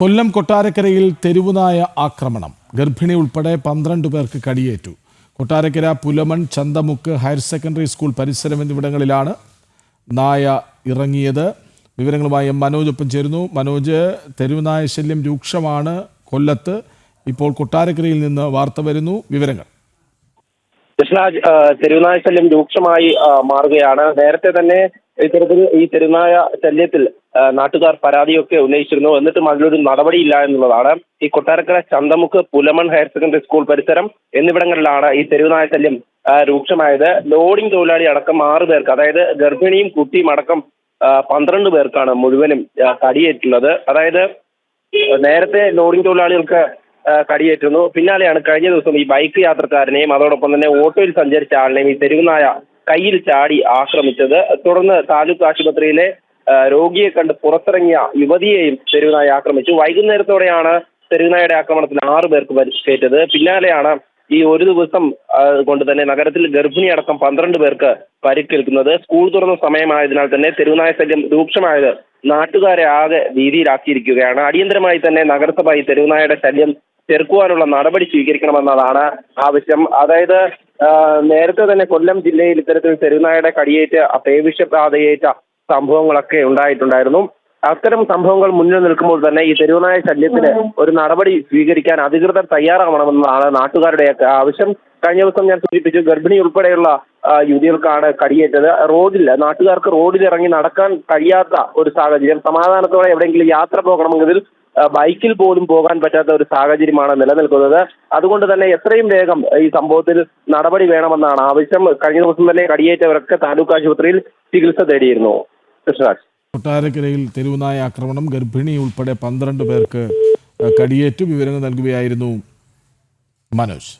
കൊല്ലം കൊട്ടാരക്കരയിൽ തെരുവുനായ ആക്രമണം. ഗർഭിണി ഉൾപ്പെടെ 12 പേർക്ക് കടിയേറ്റു. Kottarakkara Pulamon Chanthamukku higher secondary school പരിസരം എന്നിവിടങ്ങളിലാണ് നായ ഇറങ്ങിയത്. വിവരങ്ങളുമായി മനോജ് ഒപ്പം ചേരുന്നു. മനോജ്, തെരുവുനായ ശല്യം രൂക്ഷമാണ് കൊല്ലത്ത്. ഇപ്പോൾ കൊട്ടാരക്കരയിൽ നിന്ന് വാർത്ത വരുന്നു. വിവരങ്ങൾ. തെരുവുനായ ശല്യം രൂക്ഷമായി മാറുകയാണ്. നേരത്തെ തന്നെ ഇത്തരത്തിൽ ഈ തെരുവുനായ ശല്യത്തിൽ നാട്ടുകാർ പരാതിയൊക്കെ ഉന്നയിച്ചിരുന്നു. എന്നിട്ടും അതിലൊരു നടപടിയില്ല എന്നുള്ളതാണ്. ഈ Kottarakkara Chanthamukku Pulamon higher secondary school പരിസരം എന്നിവിടങ്ങളിലാണ് ഈ തെരുവുനായ ശല്യം രൂക്ഷമായത്. ലോഡിംഗ് തൊഴിലാളി അടക്കം 6 പേർക്ക്, അതായത് ഗർഭിണിയും കുട്ടിയും അടക്കം 12 പേർക്കാണ് മുഴുവനും കടിയേറ്റുള്ളത്. അതായത് നേരത്തെ ലോഡിംഗ് തൊഴിലാളികൾക്ക് കടിയേറ്റുന്നു. പിന്നാലെയാണ് കഴിഞ്ഞ ദിവസം ഈ ബൈക്ക് യാത്രക്കാരനെയും അതോടൊപ്പം തന്നെ ഓട്ടോയിൽ സഞ്ചരിച്ച ആളിനെയും ഈ തെരുവുനായ കയ്യിൽ ചാടി ആക്രമിച്ചത്. തുടർന്ന് താലൂക്ക് ആശുപത്രിയിലെ രോഗിയെ കണ്ട് പുറത്തിറങ്ങിയ യുവതിയെയും തെരുവുനായ ആക്രമിച്ചു. വൈകുന്നേരത്തോടെയാണ് തെരുവുനായയുടെ ആക്രമണത്തിൽ 6 പേർക്ക് പരിക്കേറ്റത്. പിന്നാലെയാണ് ഈ ഒരു ദിവസം കൊണ്ട് തന്നെ നഗരത്തിൽ ഗർഭിണി അടക്കം 12 പേർക്ക് പരിക്കേൽക്കുന്നത്. സ്കൂൾ തുറന്ന സമയമായതിനാൽ തന്നെ തെരുവുനായ ശല്യം രൂക്ഷമായത് നാട്ടുകാരെ ആകെ ഭീതിയിലാക്കിയിരിക്കുകയാണ്. അടിയന്തരമായി തന്നെ നഗരസഭ ഈ തെരുവുനായയുടെ ശല്യം ചെറുക്കുവാനുള്ള നടപടി സ്വീകരിക്കണമെന്നതാണ് ആവശ്യം. അതായത് നേരത്തെ തന്നെ കൊല്ലം ജില്ലയിൽ ഇത്തരത്തിൽ തെരുവുനായയുടെ കടിയേറ്റ് പേവിഷബാധയേറ്റ സംഭവങ്ങളൊക്കെ ഉണ്ടായിട്ടുണ്ടായിരുന്നു. അത്തരം സംഭവങ്ങൾ മുന്നിൽ നിൽക്കുമ്പോൾ തന്നെ ഈ തെരുവുനായ ശല്യത്തിന് ഒരു നടപടി സ്വീകരിക്കാൻ അധികൃതർ തയ്യാറാവണമെന്നതാണ് നാട്ടുകാരുടെയൊക്കെ ആവശ്യം. കഴിഞ്ഞ ദിവസം ഞാൻ സൂചിപ്പിച്ചു, ഗർഭിണി ഉൾപ്പെടെയുള്ള യുവതികൾക്കാണ് കടിയേറ്റത്. നാട്ടുകാർക്ക് റോഡിലിറങ്ങി നടക്കാൻ കഴിയാത്ത ഒരു സാഹചര്യം, സമാധാനത്തോടെ എവിടെയെങ്കിലും യാത്ര പോകണമെങ്കിൽ ബൈക്കിൽ പോലും പോകാൻ പറ്റാത്ത ഒരു സാഹചര്യമാണ് നിലനിൽക്കുന്നത്. അതുകൊണ്ട് തന്നെ എത്രയും വേഗം ഈ സംഭവത്തിൽ നടപടി വേണമെന്നാണ് ആവശ്യം. കഴിഞ്ഞ ദിവസം തന്നെ കടിയേറ്റവരൊക്കെ താലൂക്ക് ആശുപത്രിയിൽ ചികിത്സ തേടിയിരുന്നു. കൃഷ്ണരാജ്. കൊട്ടാരക്കരയിൽ തെരുവുനായ ആക്രമണം, ഗർഭിണി ഉൾപ്പെടെ 12 പേർക്ക് കടിയേറ്റു. വിവരങ്ങൾ നൽകുകയായിരുന്നു മനോജ്.